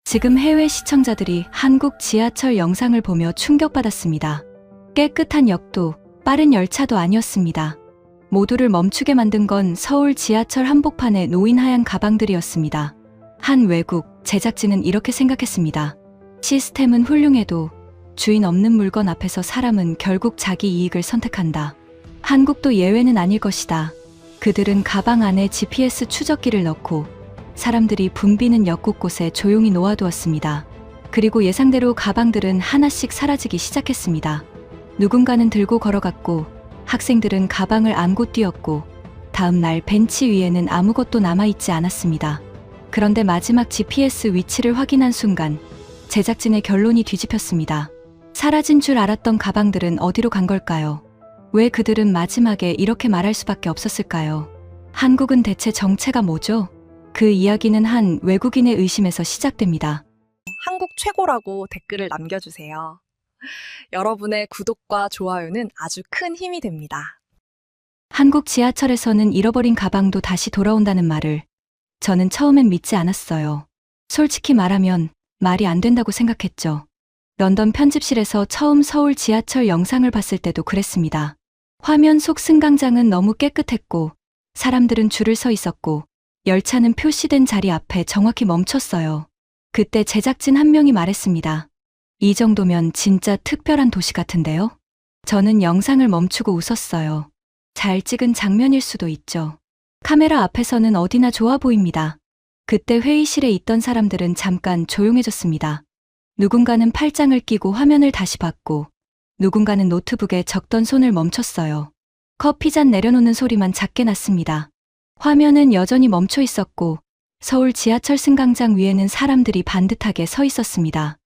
지금 해외 시청자들이 한국 지하철 영상을 보며 충격받았습니다. 깨끗한 역도, 빠른 열차도 아니었습니다. 모두를 멈추게 만든 건 서울 지하철 한복판에 놓인 하얀 가방들이었습니다. 한 외국 제작진은 이렇게 생각했습니다. 시스템은 훌륭해도 주인 없는 물건 앞에서 사람은 결국 자기 이익을 선택한다. 한국도 예외는 아닐 것이다. 그들은 가방 안에 GPS 추적기를 넣고 사람들이 붐비는 역 곳곳에 조용히 놓아두었습니다. 그리고 예상대로 가방들은 하나씩 사라지기 시작했습니다. 누군가는 들고 걸어갔고 학생들은 가방을 안고 뛰었고 다음 날 벤치 위에는 아무것도 남아있지 않았습니다. 그런데 마지막 GPS 위치를 확인한 순간 제작진의 결론이 뒤집혔습니다. 사라진 줄 알았던 가방들은 어디로 간 걸까요? 왜 그들은 마지막에 이렇게 말할 수밖에 없었을까요? 한국은 대체 정체가 뭐죠? 그 이야기는 한 외국인의 의심에서 시작됩니다. 한국 최고라고 댓글을 남겨주세요. 여러분의 구독과 좋아요는 아주 큰 힘이 됩니다. 한국 지하철에서는 잃어버린 가방도 다시 돌아온다는 말을 저는 처음엔 믿지 않았어요. 솔직히 말하면 말이 안 된다고 생각했죠. 런던 편집실에서 처음 서울 지하철 영상을 봤을 때도 그랬습니다. 화면 속 승강장은 너무 깨끗했고 사람들은 줄을 서 있었고 열차는 표시된 자리 앞에 정확히 멈췄어요. 그때 제작진 한 명이 말했습니다. 이 정도면 진짜 특별한 도시 같은데요? 저는 영상을 멈추고 웃었어요. 잘 찍은 장면일 수도 있죠. 카메라 앞에서는 어디나 좋아 보입니다. 그때 회의실에 있던 사람들은 잠깐 조용해졌습니다. 누군가는 팔짱을 끼고 화면을 다시 봤고 누군가는 노트북에 적던 손을 멈췄어요. 커피잔 내려놓는 소리만 작게 났습니다. 화면은 여전히 멈춰 있었고 서울 지하철 승강장 위에는 사람들이 반듯하게 서 있었습니다.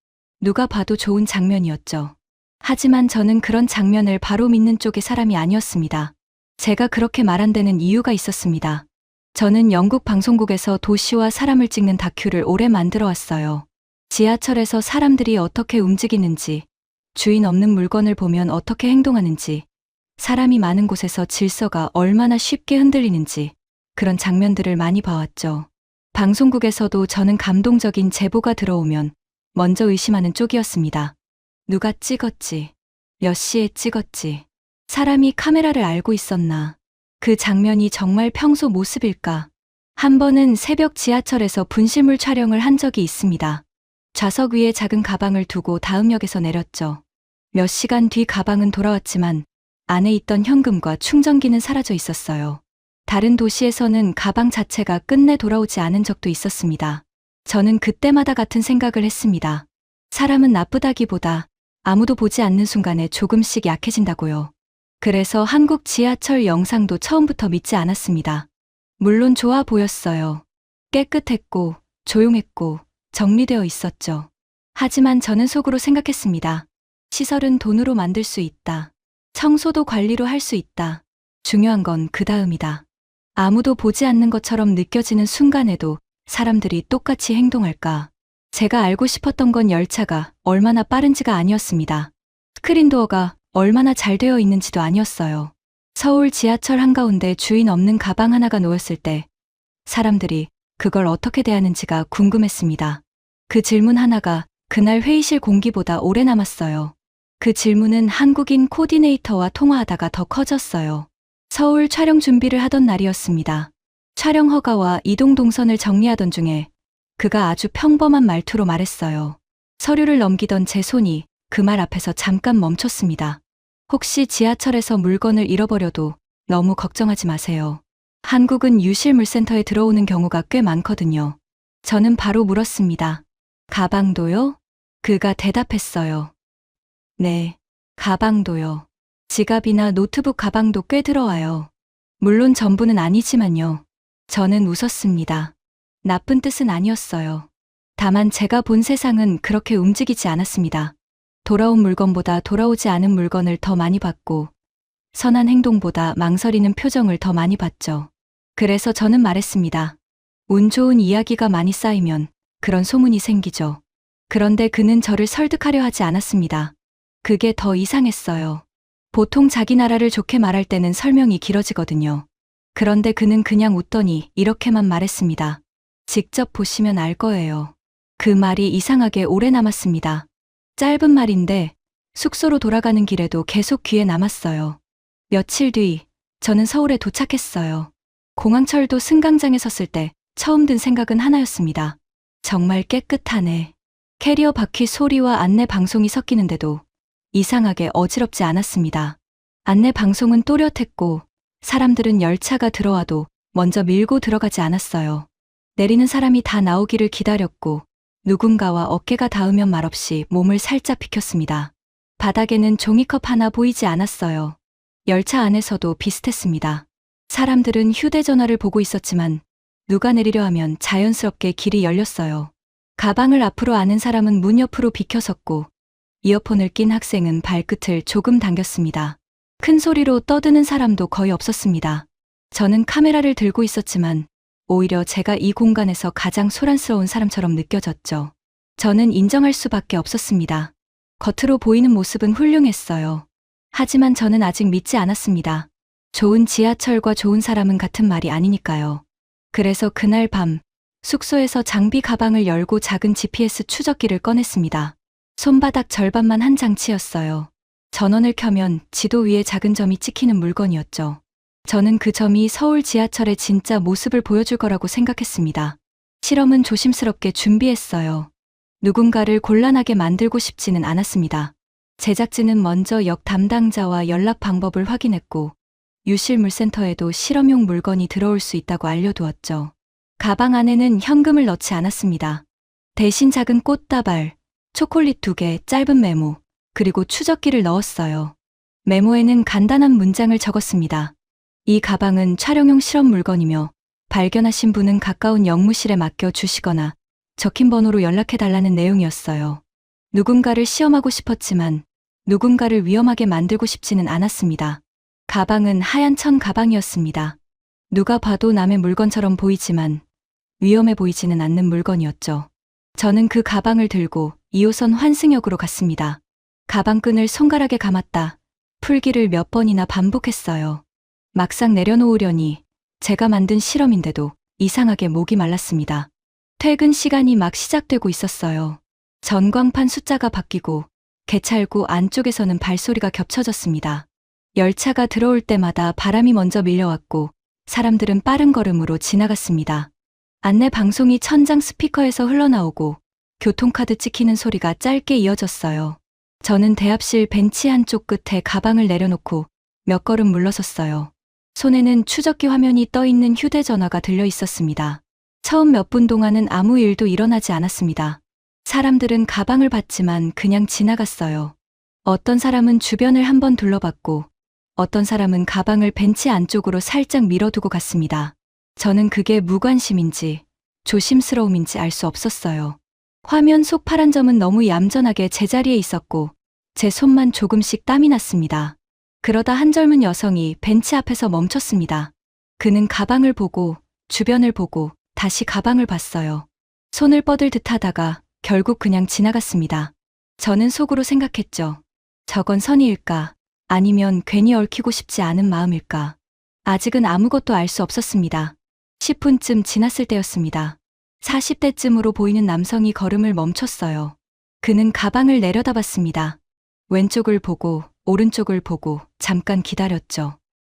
누가 봐도 좋은 장면이었죠. 하지만 저는 그런 장면을 바로 믿는 쪽의 사람이 아니었습니다. 제가 그렇게 말한 데는 이유가 있었습니다. 저는 영국 방송국에서 도시와 사람을 찍는 다큐를 오래 만들어 왔어요. 지하철에서 사람들이 어떻게 움직이는지, 주인 없는 물건을 보면 어떻게 행동하는지, 사람이 많은 곳에서 질서가 얼마나 쉽게 흔들리는지 그런 장면들을 많이 봐왔죠. 방송국에서도 저는 감동적인 제보가 들어오면 먼저 의심하는 쪽이었습니다. 누가 찍었지? 몇 시에 찍었지? 사람이 카메라를 알고 있었나? 그 장면이 정말 평소 모습일까? 한 번은 새벽 지하철에서 분실물 촬영을 한 적이 있습니다. 좌석 위에 작은 가방을 두고 다음 역에서 내렸죠. 몇 시간 뒤 가방은 돌아왔지만 안에 있던 현금과 충전기는 사라져 있었어요. 다른 도시에서는 가방 자체가 끝내 돌아오지 않은 적도 있었습니다. 저는 그때마다 같은 생각을 했습니다. 사람은 나쁘다기보다 아무도 보지 않는 순간에 조금씩 약해진다고요. 그래서 한국 지하철 영상도 처음부터 믿지 않았습니다. 물론 좋아 보였어요. 깨끗했고 조용했고 정리되어 있었죠. 하지만 저는 속으로 생각했습니다. 시설은 돈으로 만들 수 있다. 청소도 관리로 할 수 있다. 중요한 건 그 다음이다. 아무도 보지 않는 것처럼 느껴지는 순간에도 사람들이 똑같이 행동할까? 제가 알고 싶었던 건 열차가 얼마나 빠른지가 아니었습니다. 스크린도어가 얼마나 잘 되어 있는지도 아니었어요. 서울 지하철 한가운데 주인 없는 가방 하나가 놓였을 때 사람들이 그걸 어떻게 대하는지가 궁금했습니다. 그 질문 하나가 그날 회의실 공기보다 오래 남았어요. 그 질문은 한국인 코디네이터와 통화하다가 더 커졌어요. 서울 촬영 준비를 하던 날이었습니다. 촬영 허가와 이동 동선을 정리하던 중에 그가 아주 평범한 말투로 말했어요. 서류를 넘기던 제 손이 그 말 앞에서 잠깐 멈췄습니다. 혹시 지하철에서 물건을 잃어버려도 너무 걱정하지 마세요. 한국은 유실물센터에 들어오는 경우가 꽤 많거든요. 저는 바로 물었습니다. 가방도요? 그가 대답했어요. 네, 가방도요. 지갑이나 노트북 가방도 꽤 들어와요. 물론 전부는 아니지만요. 저는 웃었습니다. 나쁜 뜻은 아니었어요. 다만 제가 본 세상은 그렇게 움직이지 않았습니다. 돌아온 물건보다 돌아오지 않은 물건을 더 많이 봤고 선한 행동보다 망설이는 표정을 더 많이 봤죠. 그래서 저는 말했습니다. 운 좋은 이야기가 많이 쌓이면 그런 소문이 생기죠. 그런데 그는 저를 설득하려 하지 않았습니다. 그게 더 이상했어요. 보통 자기 나라를 좋게 말할 때는 설명이 길어지거든요. 그런데 그는 그냥 웃더니 이렇게만 말했습니다. 직접 보시면 알 거예요. 그 말이 이상하게 오래 남았습니다. 짧은 말인데 숙소로 돌아가는 길에도 계속 귀에 남았어요. 며칠 뒤 저는 서울에 도착했어요. 공항철도 승강장에 섰을 때 처음 든 생각은 하나였습니다. 정말 깨끗하네. 캐리어 바퀴 소리와 안내 방송이 섞이는데도 이상하게 어지럽지 않았습니다. 안내 방송은 또렷했고 사람들은 열차가 들어와도 먼저 밀고 들어가지 않았어요. 내리는 사람이 다 나오기를 기다렸고 누군가와 어깨가 닿으면 말없이 몸을 살짝 비켰습니다. 바닥에는 종이컵 하나 보이지 않았어요. 열차 안에서도 비슷했습니다. 사람들은 휴대전화를 보고 있었지만 누가 내리려 하면 자연스럽게 길이 열렸어요. 가방을 앞으로 아는 사람은 문 옆으로 비켜섰고 이어폰을 낀 학생은 발끝을 조금 당겼습니다. 큰 소리로 떠드는 사람도 거의 없었습니다. 저는 카메라를 들고 있었지만 오히려 제가 이 공간에서 가장 소란스러운 사람처럼 느껴졌죠. 저는 인정할 수밖에 없었습니다. 겉으로 보이는 모습은 훌륭했어요. 하지만 저는 아직 믿지 않았습니다. 좋은 지하철과 좋은 사람은 같은 말이 아니니까요. 그래서 그날 밤 숙소에서 장비 가방을 열고 작은 GPS 추적기를 꺼냈습니다. 손바닥 절반만 한 장치였어요. 전원을 켜면 지도 위에 작은 점이 찍히는 물건이었죠. 저는 그 점이 서울 지하철의 진짜 모습을 보여줄 거라고 생각했습니다. 실험은 조심스럽게 준비했어요. 누군가를 곤란하게 만들고 싶지는 않았습니다. 제작진은 먼저 역 담당자와 연락 방법을 확인했고 유실물센터에도 실험용 물건이 들어올 수 있다고 알려두었죠. 가방 안에는 현금을 넣지 않았습니다. 대신 작은 꽃다발, 초콜릿 2개, 짧은 메모, 그리고 추적기를 넣었어요. 메모에는 간단한 문장을 적었습니다. 이 가방은 촬영용 실험 물건이며 발견하신 분은 가까운 역무실에 맡겨 주시거나 적힌 번호로 연락해달라는 내용이었어요. 누군가를 시험하고 싶었지만 누군가를 위험하게 만들고 싶지는 않았습니다. 가방은 하얀 천 가방이었습니다. 누가 봐도 남의 물건처럼 보이지만 위험해 보이지는 않는 물건이었죠. 저는 그 가방을 들고 2호선 환승역으로 갔습니다. 가방끈을 손가락에 감았다 풀기를 몇 번이나 반복했어요. 막상 내려놓으려니 제가 만든 실험인데도 이상하게 목이 말랐습니다. 퇴근 시간이 막 시작되고 있었어요. 전광판 숫자가 바뀌고 개찰구 안쪽에서는 발소리가 겹쳐졌습니다. 열차가 들어올 때마다 바람이 먼저 밀려왔고 사람들은 빠른 걸음으로 지나갔습니다. 안내 방송이 천장 스피커에서 흘러나오고 교통카드 찍히는 소리가 짧게 이어졌어요. 저는 대합실 벤치 한쪽 끝에 가방을 내려놓고 몇 걸음 물러섰어요. 손에는 추적기 화면이 떠있는 휴대전화가 들려 있었습니다. 처음 몇 분 동안은 아무 일도 일어나지 않았습니다. 사람들은 가방을 봤지만 그냥 지나갔어요. 어떤 사람은 주변을 한번 둘러봤고 어떤 사람은 가방을 벤치 안쪽으로 살짝 밀어두고 갔습니다. 저는 그게 무관심인지 조심스러움인지 알 수 없었어요. 화면 속 파란 점은 너무 얌전하게 제자리에 있었고 제 손만 조금씩 땀이 났습니다. 그러다 한 젊은 여성이 벤치 앞에서 멈췄습니다. 그는 가방을 보고 주변을 보고 다시 가방을 봤어요. 손을 뻗을 듯 하다가 결국 그냥 지나갔습니다. 저는 속으로 생각했죠. 저건 선의일까? 아니면 괜히 얽히고 싶지 않은 마음일까? 아직은 아무것도 알 수 없었습니다. 10분쯤 지났을 때였습니다. 40대쯤으로 보이는 남성이 걸음을 멈췄어요. 그는 가방을 내려다봤습니다. 왼쪽을 보고 오른쪽을 보고 잠깐 기다렸죠.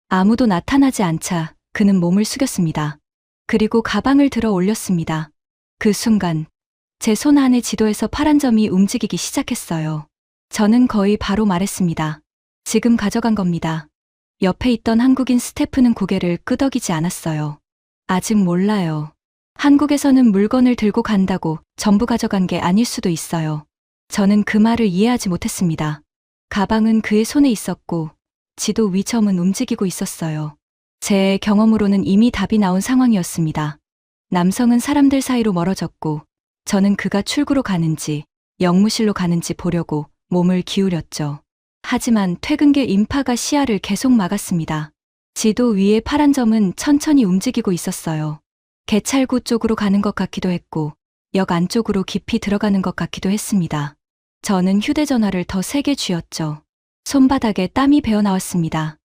아무도 나타나지 않자 그는 몸을 숙였습니다. 그리고 가방을 들어 올렸습니다. 그 순간 제 손 안의 지도에서 파란 점이 움직이기 시작했어요. 저는 거의 바로 말했습니다. 지금 가져간 겁니다. 옆에 있던 한국인 스태프는 고개를 끄덕이지 않았어요. 아직 몰라요. 한국에서는 물건을 들고 간다고 전부 가져간 게 아닐 수도 있어요. 저는 그 말을 이해하지 못했습니다. 가방은 그의 손에 있었고 지도 위 점은 움직이고 있었어요. 제 경험으로는 이미 답이 나온 상황이었습니다. 남성은 사람들 사이로 멀어졌고 저는 그가 출구로 가는지 역무실로 가는지 보려고 몸을 기울였죠. 하지만 퇴근길 인파가 시야를 계속 막았습니다. 지도 위의 파란 점은 천천히 움직이고 있었어요. 개찰구 쪽으로 가는 것 같기도 했고 역 안쪽으로 깊이 들어가는 것 같기도 했습니다. 저는 휴대전화를 더 세게 쥐었죠. 손바닥에 땀이 배어 나왔습니다.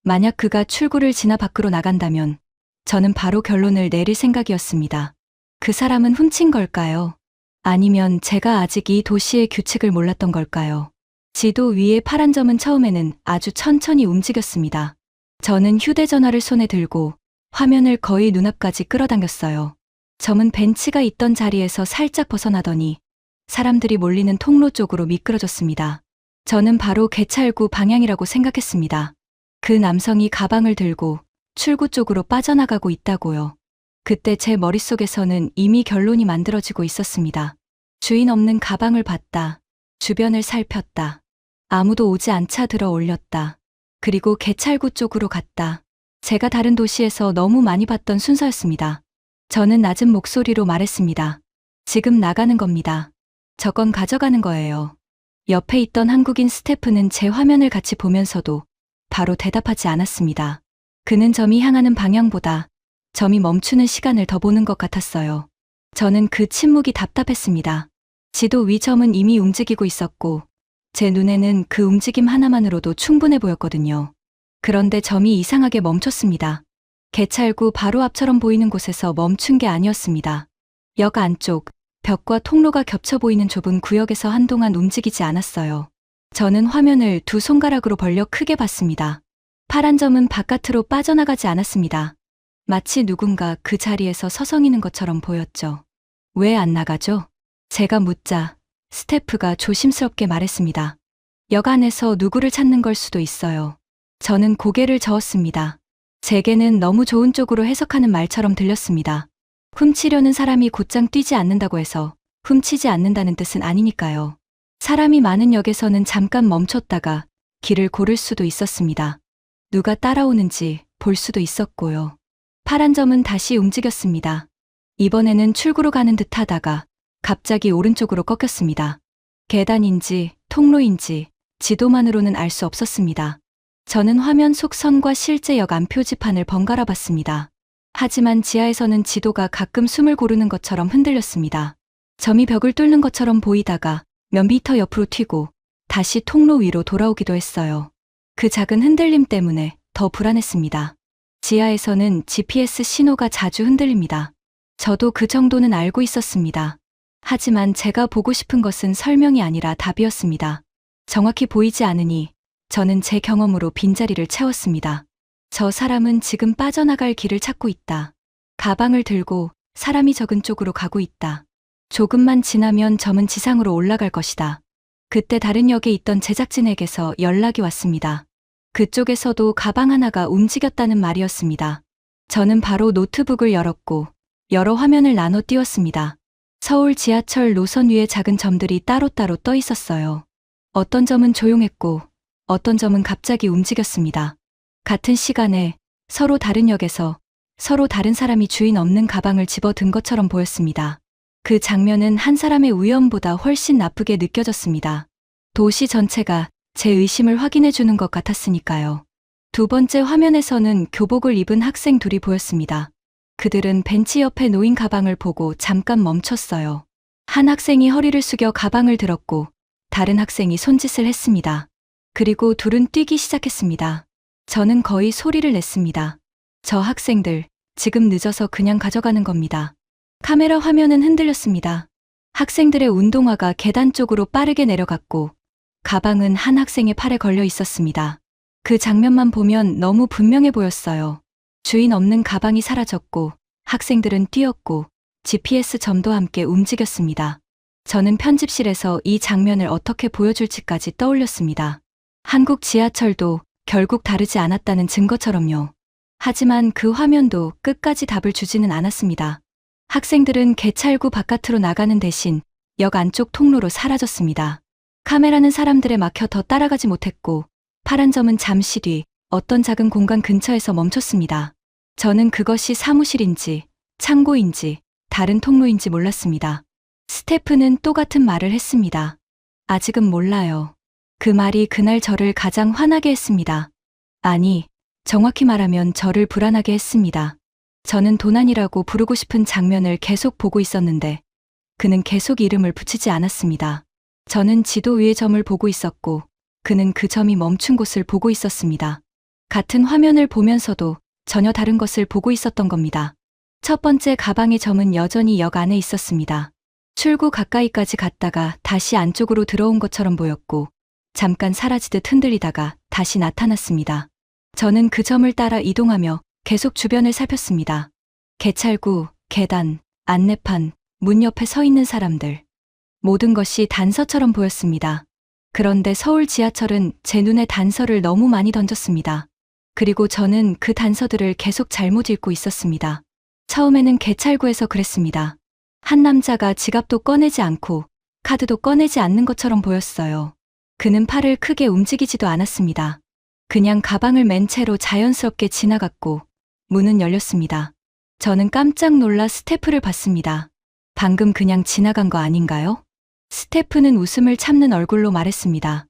만약 그가 출구를 지나 밖으로 나간다면 저는 바로 결론을 내릴 생각이었습니다. 그 사람은 훔친 걸까요? 아니면 제가 아직 이 도시의 규칙을 몰랐던 걸까요? 지도 위의 파란 점은 처음에는 아주 천천히 움직였습니다. 저는 휴대전화를 손에 들고 화면을 거의 눈앞까지 끌어당겼어요. 점은 벤치가 있던 자리에서 살짝 벗어나더니 사람들이 몰리는 통로 쪽으로 미끄러졌습니다. 저는 바로 개찰구 방향이라고 생각했습니다. 그 남성이 가방을 들고 출구 쪽으로 빠져나가고 있다고요. 그때 제 머릿속에서는 이미 결론이 만들어지고 있었습니다. 주인 없는 가방을 봤다. 주변을 살폈다. 아무도 오지 않자 들어 올렸다. 그리고 개찰구 쪽으로 갔다. 제가 다른 도시에서 너무 많이 봤던 순서였습니다. 저는 낮은 목소리로 말했습니다. 지금 나가는 겁니다. 저건 가져가는 거예요. 옆에 있던 한국인 스태프는 제 화면을 같이 보면서도 바로 대답하지 않았습니다. 그는 점이 향하는 방향보다 점이 멈추는 시간을 더 보는 것 같았어요. 저는 그 침묵이 답답했습니다. 지도 위 점은 이미 움직이고 있었고 제 눈에는 그 움직임 하나만으로도 충분해 보였거든요. 그런데 점이 이상하게 멈췄습니다. 개찰구 바로 앞처럼 보이는 곳에서 멈춘 게 아니었습니다. 역 안쪽, 벽과 통로가 겹쳐 보이는 좁은 구역에서 한동안 움직이지 않았어요. 저는 화면을 두 손가락으로 벌려 크게 봤습니다. 파란 점은 바깥으로 빠져나가지 않았습니다. 마치 누군가 그 자리에서 서성이는 것처럼 보였죠. 왜 안 나가죠? 제가 묻자 스태프가 조심스럽게 말했습니다. 역 안에서 누구를 찾는 걸 수도 있어요. 저는 고개를 저었습니다. 제게는 너무 좋은 쪽으로 해석하는 말처럼 들렸습니다. 훔치려는 사람이 곧장 뛰지 않는다고 해서 훔치지 않는다는 뜻은 아니니까요. 사람이 많은 역에서는 잠깐 멈췄다가 길을 고를 수도 있었습니다. 누가 따라오는지 볼 수도 있었고요. 파란 점은 다시 움직였습니다. 이번에는 출구로 가는 듯 하다가 갑자기 오른쪽으로 꺾였습니다. 계단인지 통로인지 지도만으로는 알 수 없었습니다. 저는 화면 속 선과 실제 역 안 표지판을 번갈아 봤습니다. 하지만 지하에서는 지도가 가끔 숨을 고르는 것처럼 흔들렸습니다. 점이 벽을 뚫는 것처럼 보이다가 몇 미터 옆으로 튀고 다시 통로 위로 돌아오기도 했어요. 그 작은 흔들림 때문에 더 불안했습니다. 지하에서는 GPS 신호가 자주 흔들립니다. 저도 그 정도는 알고 있었습니다. 하지만 제가 보고 싶은 것은 설명이 아니라 답이었습니다. 정확히 보이지 않으니 저는 제 경험으로 빈자리를 채웠습니다. 저 사람은 지금 빠져나갈 길을 찾고 있다. 가방을 들고 사람이 적은 쪽으로 가고 있다. 조금만 지나면 점은 지상으로 올라갈 것이다. 그때 다른 역에 있던 제작진에게서 연락이 왔습니다. 그쪽에서도 가방 하나가 움직였다는 말이었습니다. 저는 바로 노트북을 열었고 여러 화면을 나눠 띄웠습니다. 서울 지하철 노선 위에 작은 점들이 따로따로 떠 있었어요. 어떤 점은 조용했고 어떤 점은 갑자기 움직였습니다. 같은 시간에 서로 다른 역에서 서로 다른 사람이 주인 없는 가방을 집어든 것처럼 보였습니다. 그 장면은 한 사람의 우연보다 훨씬 나쁘게 느껴졌습니다. 도시 전체가 제 의심을 확인해 주는 것 같았으니까요. 두 번째 화면에서는 교복을 입은 학생 둘이 보였습니다. 그들은 벤치 옆에 놓인 가방을 보고 잠깐 멈췄어요. 한 학생이 허리를 숙여 가방을 들었고 다른 학생이 손짓을 했습니다. 그리고 둘은 뛰기 시작했습니다. 저는 거의 소리를 냈습니다. 저 학생들, 지금 늦어서 그냥 가져가는 겁니다. 카메라 화면은 흔들렸습니다. 학생들의 운동화가 계단 쪽으로 빠르게 내려갔고 가방은 한 학생의 팔에 걸려 있었습니다. 그 장면만 보면 너무 분명해 보였어요. 주인 없는 가방이 사라졌고 학생들은 뛰었고 GPS 점도 함께 움직였습니다. 저는 편집실에서 이 장면을 어떻게 보여줄지까지 떠올렸습니다. 한국 지하철도 결국 다르지 않았다는 증거처럼요. 하지만 그 화면도 끝까지 답을 주지는 않았습니다. 학생들은 개찰구 바깥으로 나가는 대신 역 안쪽 통로로 사라졌습니다. 카메라는 사람들에 막혀 더 따라가지 못했고 파란 점은 잠시 뒤 어떤 작은 공간 근처에서 멈췄습니다. 저는 그것이 사무실인지 창고인지 다른 통로인지 몰랐습니다. 스태프는 또 같은 말을 했습니다. 아직은 몰라요. 그 말이 그날 저를 가장 화나게 했습니다. 아니, 정확히 말하면 저를 불안하게 했습니다. 저는 도난이라고 부르고 싶은 장면을 계속 보고 있었는데 그는 계속 이름을 붙이지 않았습니다. 저는 지도 위의 점을 보고 있었고 그는 그 점이 멈춘 곳을 보고 있었습니다. 같은 화면을 보면서도 전혀 다른 것을 보고 있었던 겁니다. 첫 번째 가방의 점은 여전히 역 안에 있었습니다. 출구 가까이까지 갔다가 다시 안쪽으로 들어온 것처럼 보였고 잠깐 사라지듯 흔들리다가 다시 나타났습니다. 저는 그 점을 따라 이동하며 계속 주변을 살폈습니다. 개찰구, 계단, 안내판, 문 옆에 서 있는 사람들. 모든 것이 단서처럼 보였습니다. 그런데 서울 지하철은 제 눈에 단서를 너무 많이 던졌습니다. 그리고 저는 그 단서들을 계속 잘못 읽고 있었습니다. 처음에는 개찰구에서 그랬습니다. 한 남자가 지갑도 꺼내지 않고 카드도 꺼내지 않는 것처럼 보였어요. 그는 팔을 크게 움직이지도 않았습니다. 그냥 가방을 맨 채로 자연스럽게 지나갔고 문은 열렸습니다. 저는 깜짝 놀라 스태프를 봤습니다. 방금 그냥 지나간 거 아닌가요? 스태프는 웃음을 참는 얼굴로 말했습니다.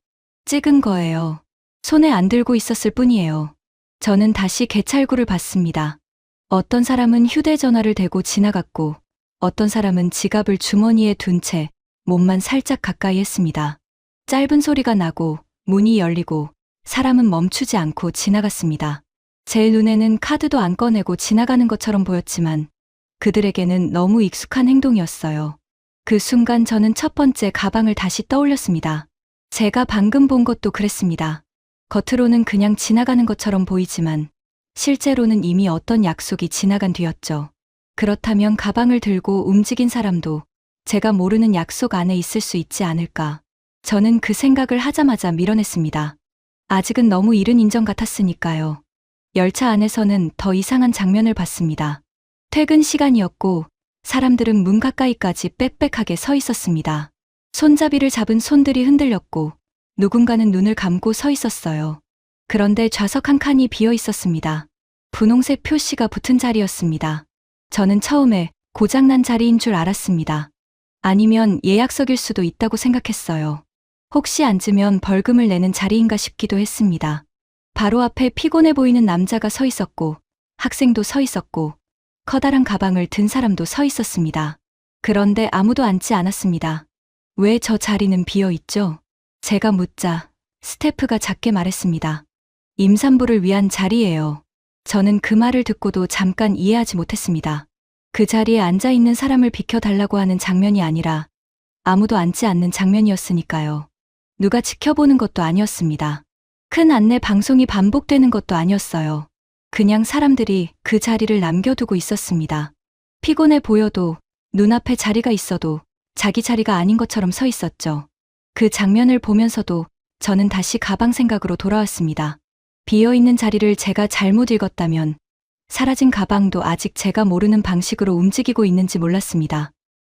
찍은 거예요. 손에 안 들고 있었을 뿐이에요. 저는 다시 개찰구를 봤습니다. 어떤 사람은 휴대전화를 대고 지나갔고 어떤 사람은 지갑을 주머니에 둔 채 몸만 살짝 가까이 했습니다. 짧은 소리가 나고 문이 열리고 사람은 멈추지 않고 지나갔습니다. 제 눈에는 카드도 안 꺼내고 지나가는 것처럼 보였지만 그들에게는 너무 익숙한 행동이었어요. 그 순간 저는 첫 번째 가방을 다시 떠올렸습니다. 제가 방금 본 것도 그랬습니다. 겉으로는 그냥 지나가는 것처럼 보이지만 실제로는 이미 어떤 약속이 지나간 뒤였죠. 그렇다면 가방을 들고 움직인 사람도 제가 모르는 약속 안에 있을 수 있지 않을까. 저는 그 생각을 하자마자 밀어냈습니다. 아직은 너무 이른 인정 같았으니까요. 열차 안에서는 더 이상한 장면을 봤습니다. 퇴근 시간이었고 사람들은 문 가까이까지 빽빽하게 서 있었습니다. 손잡이를 잡은 손들이 흔들렸고 누군가는 눈을 감고 서 있었어요. 그런데 좌석 한 칸이 비어 있었습니다. 분홍색 표시가 붙은 자리였습니다. 저는 처음에 고장난 자리인 줄 알았습니다. 아니면 예약석일 수도 있다고 생각했어요. 혹시 앉으면 벌금을 내는 자리인가 싶기도 했습니다. 바로 앞에 피곤해 보이는 남자가 서 있었고 학생도 서 있었고 커다란 가방을 든 사람도 서 있었습니다. 그런데 아무도 앉지 않았습니다. 왜 저 자리는 비어 있죠? 제가 묻자 스태프가 작게 말했습니다. 임산부를 위한 자리예요. 저는 그 말을 듣고도 잠깐 이해하지 못했습니다. 그 자리에 앉아 있는 사람을 비켜달라고 하는 장면이 아니라 아무도 앉지 않는 장면이었으니까요. 누가 지켜보는 것도 아니었습니다. 큰 안내 방송이 반복되는 것도 아니었어요. 그냥 사람들이 그 자리를 남겨두고 있었습니다. 피곤해 보여도 눈앞에 자리가 있어도 자기 자리가 아닌 것처럼 서 있었죠. 그 장면을 보면서도 저는 다시 가방 생각으로 돌아왔습니다. 비어있는 자리를 제가 잘못 읽었다면 사라진 가방도 아직 제가 모르는 방식으로 움직이고 있는지 몰랐습니다.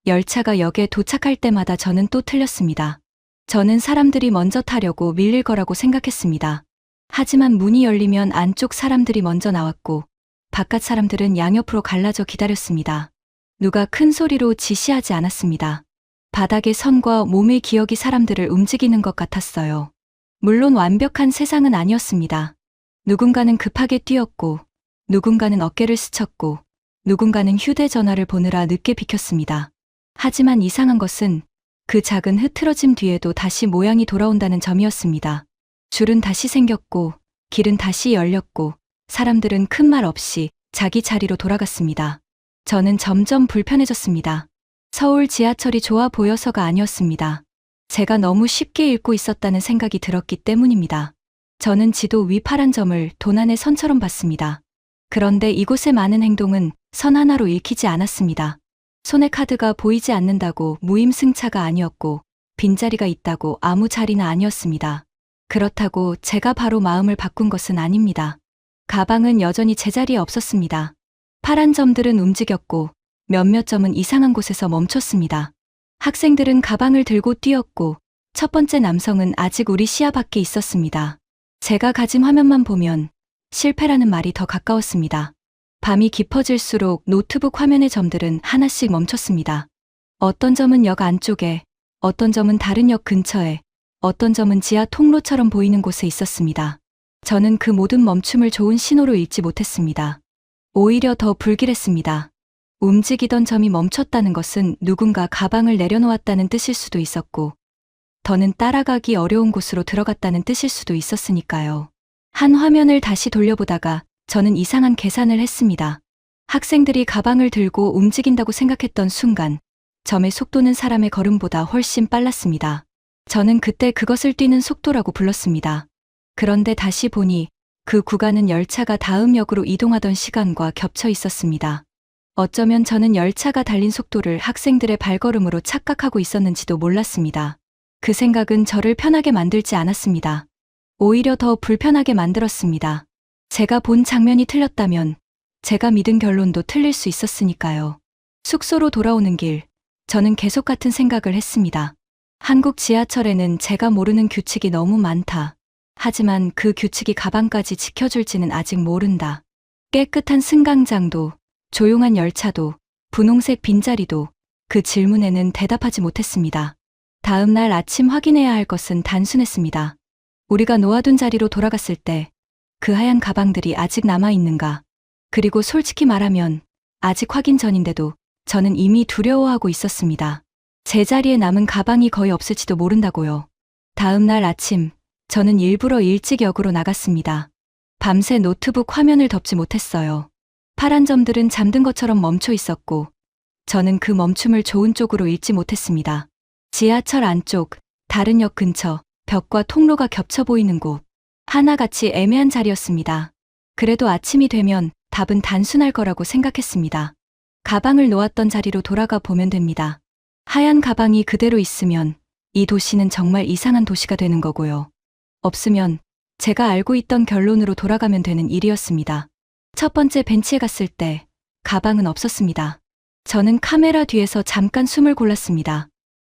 열차가 역에 도착할 때마다 저는 또 틀렸습니다. 저는 사람들이 먼저 타려고 밀릴 거라고 생각했습니다. 하지만 문이 열리면 안쪽 사람들이 먼저 나왔고 바깥 사람들은 양옆으로 갈라져 기다렸습니다. 누가 큰 소리로 지시하지 않았습니다. 바닥의 선과 몸의 기억이 사람들을 움직이는 것 같았어요. 물론 완벽한 세상은 아니었습니다. 누군가는 급하게 뛰었고 누군가는 어깨를 스쳤고 누군가는 휴대전화를 보느라 늦게 비켰습니다. 하지만 이상한 것은 그 작은 흐트러짐 뒤에도 다시 모양이 돌아온다는 점이었습니다. 줄은 다시 생겼고 길은 다시 열렸고 사람들은 큰 말 없이 자기 자리로 돌아갔습니다. 저는 점점 불편해졌습니다. 서울 지하철이 좋아 보여서가 아니었습니다. 제가 너무 쉽게 읽고 있었다는 생각이 들었기 때문입니다. 저는 지도 위 파란 점을 도난의 선처럼 봤습니다. 그런데 이곳의 많은 행동은 선 하나로 읽히지 않았습니다. 손에 카드가 보이지 않는다고 무임승차가 아니었고 빈자리가 있다고 아무 자리나 아니었습니다. 그렇다고 제가 바로 마음을 바꾼 것은 아닙니다. 가방은 여전히 제자리에 없었습니다. 파란 점들은 움직였고 몇몇 점은 이상한 곳에서 멈췄습니다. 학생들은 가방을 들고 뛰었고 첫 번째 남성은 아직 우리 시야 밖에 있었습니다. 제가 가진 화면만 보면 실패라는 말이 더 가까웠습니다. 밤이 깊어질수록 노트북 화면의 점들은 하나씩 멈췄습니다. 어떤 점은 역 안쪽에, 어떤 점은 다른 역 근처에, 어떤 점은 지하 통로처럼 보이는 곳에 있었습니다. 저는 그 모든 멈춤을 좋은 신호로 읽지 못했습니다. 오히려 더 불길했습니다. 움직이던 점이 멈췄다는 것은 누군가 가방을 내려놓았다는 뜻일 수도 있었고, 더는 따라가기 어려운 곳으로 들어갔다는 뜻일 수도 있었으니까요. 한 화면을 다시 돌려보다가 저는 이상한 계산을 했습니다. 학생들이 가방을 들고 움직인다고 생각했던 순간, 점의 속도는 사람의 걸음보다 훨씬 빨랐습니다. 저는 그때 그것을 뛰는 속도라고 불렀습니다. 그런데 다시 보니 그 구간은 열차가 다음 역으로 이동하던 시간과 겹쳐 있었습니다. 어쩌면 저는 열차가 달린 속도를 학생들의 발걸음으로 착각하고 있었는지도 몰랐습니다. 그 생각은 저를 편하게 만들지 않았습니다. 오히려 더 불편하게 만들었습니다. 제가 본 장면이 틀렸다면 제가 믿은 결론도 틀릴 수 있었으니까요. 숙소로 돌아오는 길, 저는 계속 같은 생각을 했습니다. 한국 지하철에는 제가 모르는 규칙이 너무 많다. 하지만 그 규칙이 가방까지 지켜줄지는 아직 모른다. 깨끗한 승강장도, 조용한 열차도, 분홍색 빈자리도 그 질문에는 대답하지 못했습니다. 다음 날 아침 확인해야 할 것은 단순했습니다. 우리가 놓아둔 자리로 돌아갔을 때 그 하얀 가방들이 아직 남아있는가. 그리고 솔직히 말하면 아직 확인 전인데도 저는 이미 두려워하고 있었습니다. 제 자리에 남은 가방이 거의 없을지도 모른다고요. 다음 날 아침, 저는 일부러 일찍 역으로 나갔습니다. 밤새 노트북 화면을 덮지 못했어요. 파란 점들은 잠든 것처럼 멈춰 있었고, 저는 그 멈춤을 좋은 쪽으로 읽지 못했습니다. 지하철 안쪽, 다른 역 근처, 벽과 통로가 겹쳐 보이는 곳. 하나같이 애매한 자리였습니다. 그래도 아침이 되면 답은 단순할 거라고 생각했습니다. 가방을 놓았던 자리로 돌아가 보면 됩니다. 하얀 가방이 그대로 있으면 이 도시는 정말 이상한 도시가 되는 거고요. 없으면 제가 알고 있던 결론으로 돌아가면 되는 일이었습니다. 첫 번째 벤치에 갔을 때 가방은 없었습니다. 저는 카메라 뒤에서 잠깐 숨을 골랐습니다.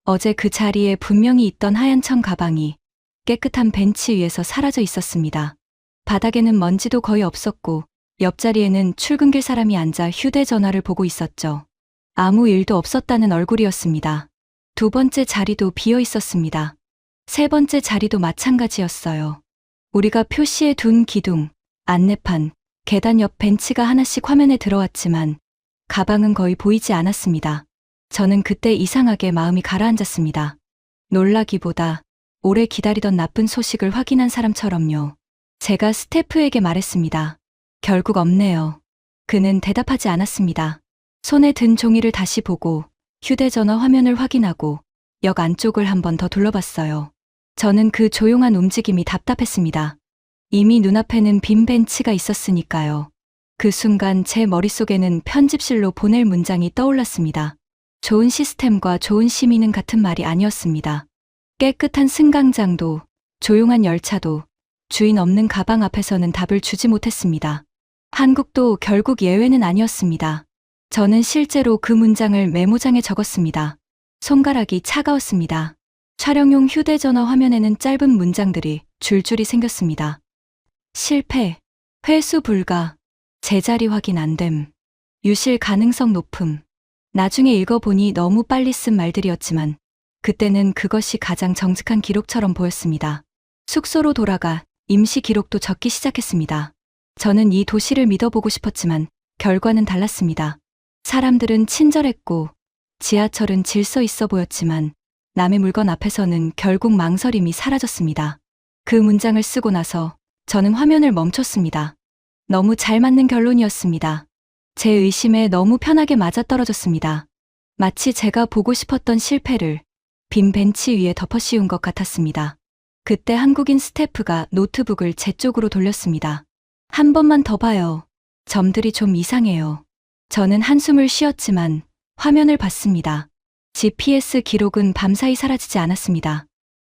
어제 그 자리에 분명히 있던 하얀 청 가방이 깨끗한 벤치 위에서 사라져 있었습니다. 바닥에는 먼지도 거의 없었고 옆자리에는 출근길 사람이 앉아 휴대전화를 보고 있었죠. 아무 일도 없었다는 얼굴이었습니다. 두 번째 자리도 비어 있었습니다. 세 번째 자리도 마찬가지였어요. 우리가 표시해 둔 기둥, 안내판, 계단 옆 벤치가 하나씩 화면에 들어왔지만 가방은 거의 보이지 않았습니다. 저는 그때 이상하게 마음이 가라앉았습니다. 놀라기보다 오래 기다리던 나쁜 소식을 확인한 사람처럼요. 제가 스태프에게 말했습니다. 결국 없네요. 그는 대답하지 않았습니다. 손에 든 종이를 다시 보고 휴대전화 화면을 확인하고 역 안쪽을 한 번 더 둘러봤어요. 저는 그 조용한 움직임이 답답했습니다. 이미 눈앞에는 빈 벤치가 있었으니까요. 그 순간 제 머릿속에는 편집실로 보낼 문장이 떠올랐습니다. 좋은 시스템과 좋은 시민은 같은 말이 아니었습니다. 깨끗한 승강장도, 조용한 열차도, 주인 없는 가방 앞에서는 답을 주지 못했습니다. 한국도 결국 예외는 아니었습니다. 저는 실제로 그 문장을 메모장에 적었습니다. 손가락이 차가웠습니다. 촬영용 휴대전화 화면에는 짧은 문장들이 줄줄이 생겼습니다. 실패, 회수 불가, 제자리 확인 안 됨, 유실 가능성 높음. 나중에 읽어보니 너무 빨리 쓴 말들이었지만 그때는 그것이 가장 정직한 기록처럼 보였습니다. 숙소로 돌아가 임시 기록도 적기 시작했습니다. 저는 이 도시를 믿어보고 싶었지만 결과는 달랐습니다. 사람들은 친절했고 지하철은 질서 있어 보였지만 남의 물건 앞에서는 결국 망설임이 사라졌습니다. 그 문장을 쓰고 나서 저는 화면을 멈췄습니다. 너무 잘 맞는 결론이었습니다. 제 의심에 너무 편하게 맞아떨어졌습니다. 마치 제가 보고 싶었던 실패를 빈 벤치 위에 덮어씌운 것 같았습니다. 그때 한국인 스태프가 노트북을 제 쪽으로 돌렸습니다. 한 번만 더 봐요. 점들이 좀 이상해요. 저는 한숨을 쉬었지만 화면을 봤습니다. GPS 기록은 밤사이 사라지지 않았습니다.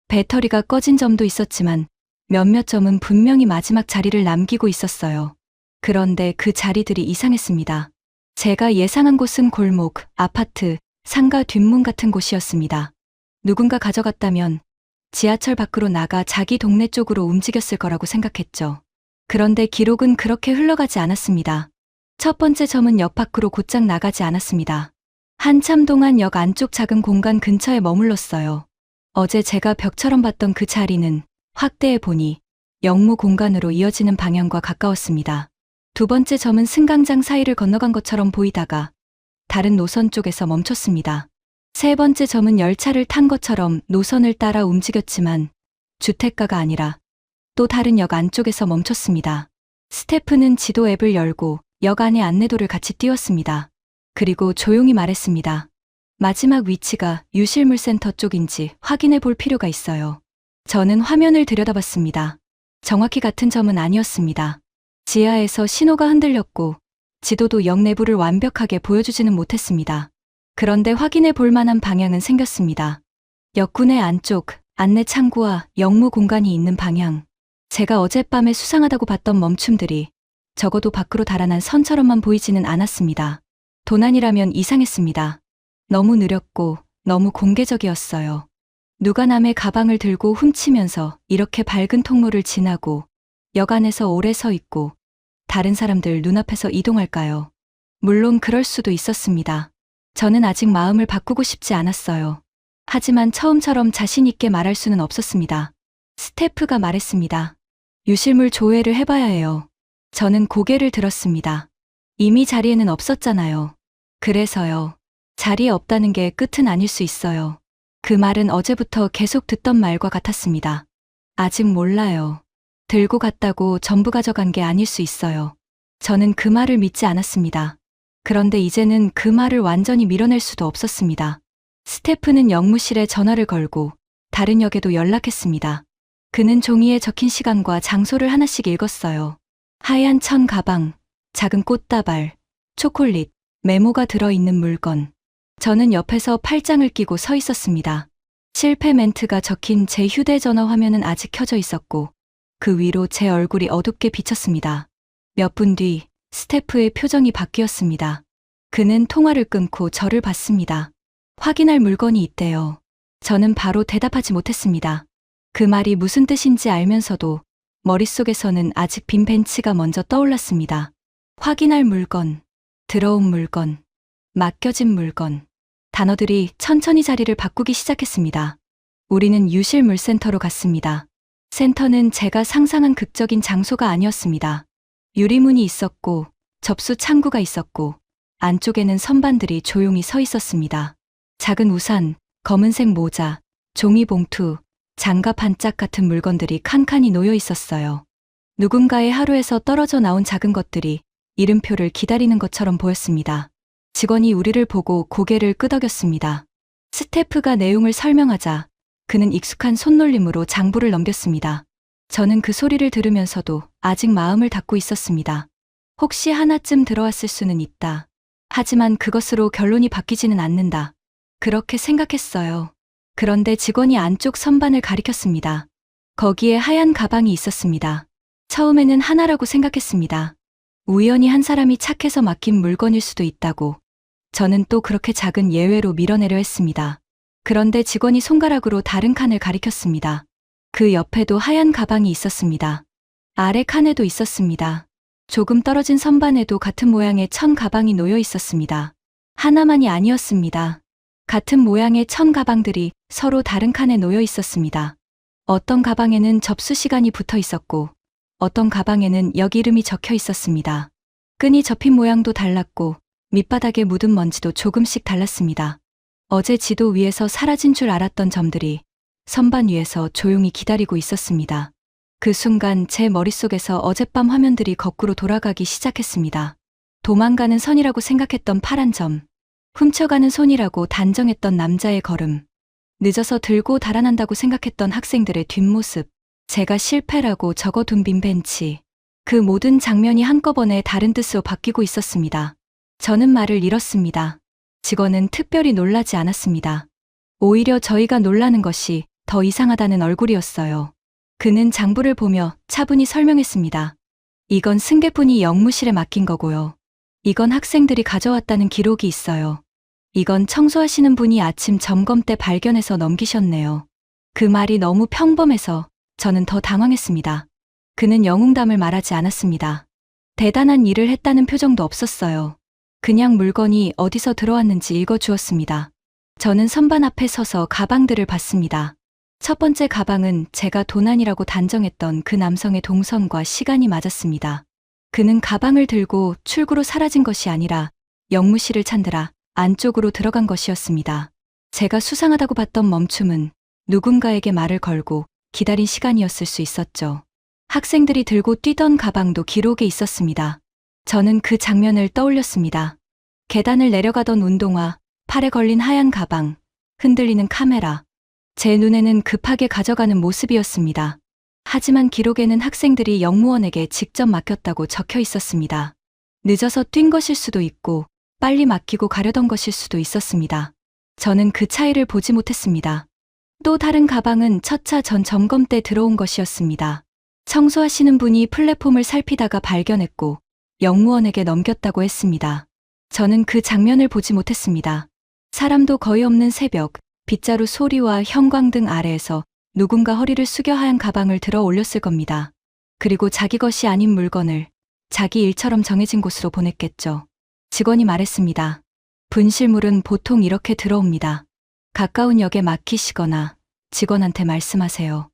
배터리가 꺼진 점도 있었지만 몇몇 점은 분명히 마지막 자리를 남기고 있었어요. 그런데 그 자리들이 이상했습니다. 제가 예상한 곳은 골목, 아파트, 상가 뒷문 같은 곳이었습니다. 누군가 가져갔다면 지하철 밖으로 나가 자기 동네 쪽으로 움직였을 거라고 생각했죠. 그런데 기록은 그렇게 흘러가지 않았습니다. 첫 번째 점은 역 밖으로 곧장 나가지 않았습니다. 한참 동안 역 안쪽 작은 공간 근처에 머물렀어요. 어제 제가 벽처럼 봤던 그 자리는 확대해 보니 역무 공간으로 이어지는 방향과 가까웠습니다. 두 번째 점은 승강장 사이를 건너간 것처럼 보이다가 다른 노선 쪽에서 멈췄습니다. 세 번째 점은 열차를 탄 것처럼 노선을 따라 움직였지만 주택가가 아니라 또 다른 역 안쪽에서 멈췄습니다. 스태프는 지도 앱을 열고 역 안의 안내도를 같이 띄웠습니다. 그리고 조용히 말했습니다. 마지막 위치가 유실물센터 쪽인지 확인해 볼 필요가 있어요. 저는 화면을 들여다봤습니다. 정확히 같은 점은 아니었습니다. 지하에서 신호가 흔들렸고 지도도 역 내부를 완벽하게 보여주지는 못했습니다. 그런데 확인해 볼 만한 방향은 생겼습니다. 역군의 안쪽, 안내 창구와 역무 공간이 있는 방향. 제가 어젯밤에 수상하다고 봤던 멈춤들이 적어도 밖으로 달아난 선처럼만 보이지는 않았습니다. 도난이라면 이상했습니다. 너무 느렸고 너무 공개적이었어요. 누가 남의 가방을 들고 훔치면서 이렇게 밝은 통로를 지나고 역 안에서 오래 서 있고 다른 사람들 눈앞에서 이동할까요? 물론 그럴 수도 있었습니다. 저는 아직 마음을 바꾸고 싶지 않았어요. 하지만 처음처럼 자신 있게 말할 수는 없었습니다. 스태프가 말했습니다. 유실물 조회를 해봐야 해요. 저는 고개를 들었습니다. 이미 자리에는 없었잖아요. 그래서요. 자리에 없다는 게 끝은 아닐 수 있어요. 그 말은 어제부터 계속 듣던 말과 같았습니다. 아직 몰라요. 들고 갔다고 전부 가져간 게 아닐 수 있어요. 저는 그 말을 믿지 않았습니다. 그런데 이제는 그 말을 완전히 밀어낼 수도 없었습니다. 스태프는 역무실에 전화를 걸고 다른 역에도 연락했습니다. 그는 종이에 적힌 시간과 장소를 하나씩 읽었어요. 하얀 천 가방, 작은 꽃다발, 초콜릿, 메모가 들어있는 물건. 저는 옆에서 팔짱을 끼고 서 있었습니다. 실패 멘트가 적힌 제 휴대전화 화면은 아직 켜져 있었고 그 위로 제 얼굴이 어둡게 비쳤습니다. 몇 분 뒤 스태프의 표정이 바뀌었습니다. 그는 통화를 끊고 저를 봤습니다. 확인할 물건이 있대요. 저는 바로 대답하지 못했습니다. 그 말이 무슨 뜻인지 알면서도 머릿속에서는 아직 빈 벤치가 먼저 떠올랐습니다. 확인할 물건, 들어온 물건, 맡겨진 물건. 단어들이 천천히 자리를 바꾸기 시작했습니다. 우리는 유실물센터로 갔습니다. 센터는 제가 상상한 극적인 장소가 아니었습니다. 유리문이 있었고 접수 창구가 있었고 안쪽에는 선반들이 조용히 서 있었습니다. 작은 우산, 검은색 모자, 종이봉투, 장갑 한 짝 같은 물건들이 칸칸이 놓여 있었어요. 누군가의 하루에서 떨어져 나온 작은 것들이 이름표를 기다리는 것처럼 보였습니다. 직원이 우리를 보고 고개를 끄덕였습니다. 스태프가 내용을 설명하자 그는 익숙한 손놀림으로 장부를 넘겼습니다. 저는 그 소리를 들으면서도 아직 마음을 닫고 있었습니다. 혹시 하나쯤 들어왔을 수는 있다. 하지만 그것으로 결론이 바뀌지는 않는다. 그렇게 생각했어요. 그런데 직원이 안쪽 선반을 가리켰습니다. 거기에 하얀 가방이 있었습니다. 처음에는 하나라고 생각했습니다. 우연히 한 사람이 착해서 맡긴 물건일 수도 있다고. 저는 또 그렇게 작은 예외로 밀어내려 했습니다. 그런데 직원이 손가락으로 다른 칸을 가리켰습니다. 그 옆에도 하얀 가방이 있었습니다. 아래 칸에도 있었습니다. 조금 떨어진 선반에도 같은 모양의 천 가방이 놓여 있었습니다. 하나만이 아니었습니다. 같은 모양의 천 가방들이 서로 다른 칸에 놓여 있었습니다. 어떤 가방에는 접수 시간이 붙어 있었고 어떤 가방에는 역 이름이 적혀 있었습니다. 끈이 접힌 모양도 달랐고 밑바닥에 묻은 먼지도 조금씩 달랐습니다. 어제 지도 위에서 사라진 줄 알았던 점들이 선반 위에서 조용히 기다리고 있었습니다. 그 순간 제 머릿속에서 어젯밤 화면들이 거꾸로 돌아가기 시작했습니다. 도망가는 선이라고 생각했던 파란 점, 훔쳐가는 손이라고 단정했던 남자의 걸음, 늦어서 들고 달아난다고 생각했던 학생들의 뒷모습, 제가 실패라고 적어둔 빈 벤치, 그 모든 장면이 한꺼번에 다른 뜻으로 바뀌고 있었습니다. 저는 말을 잃었습니다. 직원은 특별히 놀라지 않았습니다. 오히려 저희가 놀라는 것이 더 이상하다는 얼굴이었어요. 그는 장부를 보며 차분히 설명했습니다. 이건 승객분이 역무실에 맡긴 거고요. 이건 학생들이 가져왔다는 기록이 있어요. 이건 청소하시는 분이 아침 점검 때 발견해서 넘기셨네요. 그 말이 너무 평범해서 저는 더 당황했습니다. 그는 영웅담을 말하지 않았습니다. 대단한 일을 했다는 표정도 없었어요. 그냥 물건이 어디서 들어왔는지 읽어주었습니다. 저는 선반 앞에 서서 가방들을 봤습니다. 첫 번째 가방은 제가 도난이라고 단정했던 그 남성의 동선과 시간이 맞았습니다. 그는 가방을 들고 출구로 사라진 것이 아니라 역무실을 찾느라 안쪽으로 들어간 것이었습니다. 제가 수상하다고 봤던 멈춤은 누군가에게 말을 걸고 기다린 시간이었을 수 있었죠. 학생들이 들고 뛰던 가방도 기록에 있었습니다. 저는 그 장면을 떠올렸습니다. 계단을 내려가던 운동화, 팔에 걸린 하얀 가방, 흔들리는 카메라. 제 눈에는 급하게 가져가는 모습이었습니다. 하지만 기록에는 학생들이 영무원에게 직접 맡겼다고 적혀 있었습니다. 늦어서 뛴 것일 수도 있고 빨리 맡기고 가려던 것일 수도 있었습니다. 저는 그 차이를 보지 못했습니다. 또 다른 가방은 첫 차 전 점검 때 들어온 것이었습니다. 청소하시는 분이 플랫폼을 살피다가 발견했고 영무원에게 넘겼다고 했습니다. 저는 그 장면을 보지 못했습니다. 사람도 거의 없는 새벽, 빗자루 소리와 형광등 아래에서 누군가 허리를 숙여 하얀 가방을 들어 올렸을 겁니다. 그리고 자기 것이 아닌 물건을 자기 일처럼 정해진 곳으로 보냈겠죠. 직원이 말했습니다. 분실물은 보통 이렇게 들어옵니다. 가까운 역에 맡기시거나 직원한테 말씀하세요.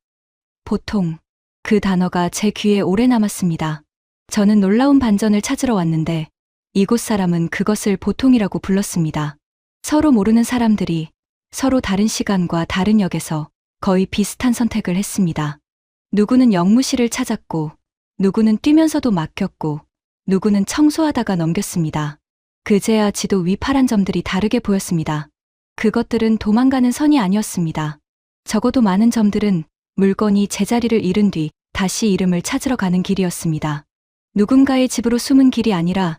보통. 그 단어가 제 귀에 오래 남았습니다. 저는 놀라운 반전을 찾으러 왔는데 이곳 사람은 그것을 보통이라고 불렀습니다. 서로 모르는 사람들이 서로 다른 시간과 다른 역에서 거의 비슷한 선택을 했습니다. 누구는 영무실을 찾았고, 누구는 뛰면서도 맡겼고, 누구는 청소하다가 넘겼습니다. 그제야 지도 위 파란 점들이 다르게 보였습니다. 그것들은 도망가는 선이 아니었습니다. 적어도 많은 점들은 물건이 제자리를 잃은 뒤 다시 이름을 찾으러 가는 길이었습니다. 누군가의 집으로 숨은 길이 아니라